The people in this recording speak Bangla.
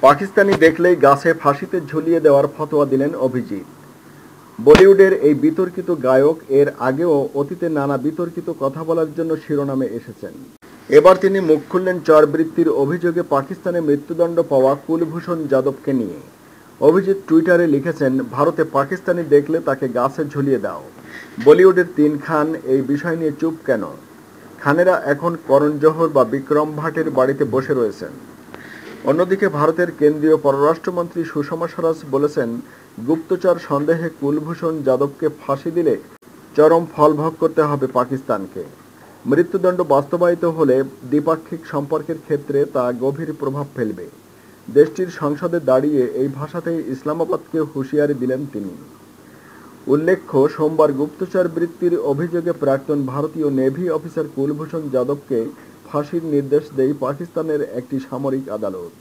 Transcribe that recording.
পাকিস্তানি দেখলেই গাছে ফাঁসিতে ঝুলিয়ে দেওয়ার ফতোয়া দিলেন অভিজিৎ। বলিউডের এই বিতর্কিত গায়ক এর আগেও অতীতে নানা বিতর্কিত কথা বলার জন্য শিরোনামে এসেছেন। এবার তিনি মুখ খুললেন চরবৃত্তির অভিযোগে পাকিস্তানে মৃত্যুদণ্ড পাওয়া কুলভূষণ যাদবকে নিয়ে। অভিজিৎ টুইটারে লিখেছেন, ভারতে পাকিস্তানি দেখলে তাকে গাছে ঝুলিয়ে দাও। বলিউডের ৩ খান এই বিষয় নিয়ে চুপ কেন? খানেরা এখন করণ জোহর বা বিক্রম ভাটের বাড়িতে বসে রয়েছেন। অন্যদিকে ভারতের কেন্দ্রীয় পররাষ্ট্রমন্ত্রী সুষমা স্বরাজ বলেছেন, গুপ্তচর সন্দেহে কুলভূষণ যাদবকে ফাঁসি দিলে চরম ফল ভোগ করতে হবে পাকিস্তানকে। মৃত্যুদণ্ড বাস্তবায়িত হলে দ্বিপাক্ষিক সম্পর্কের ক্ষেত্রে তা গভীর প্রভাব ফেলবে। দেশটির সংসদে দাঁড়িয়ে এই ভাষাতেই ইসলামাবাদকে হুঁশিয়ারি দিলেন তিনি। উল্লেখ্য, সোমবার গুপ্তচর বৃত্তির অভিযোগে প্রাক্তন ভারতীয় নেভি অফিসার কুলভূষণ যাদবকে ফাঁসির নির্দেশ দেয় পাকিস্তানের একটি সামরিক আদালত।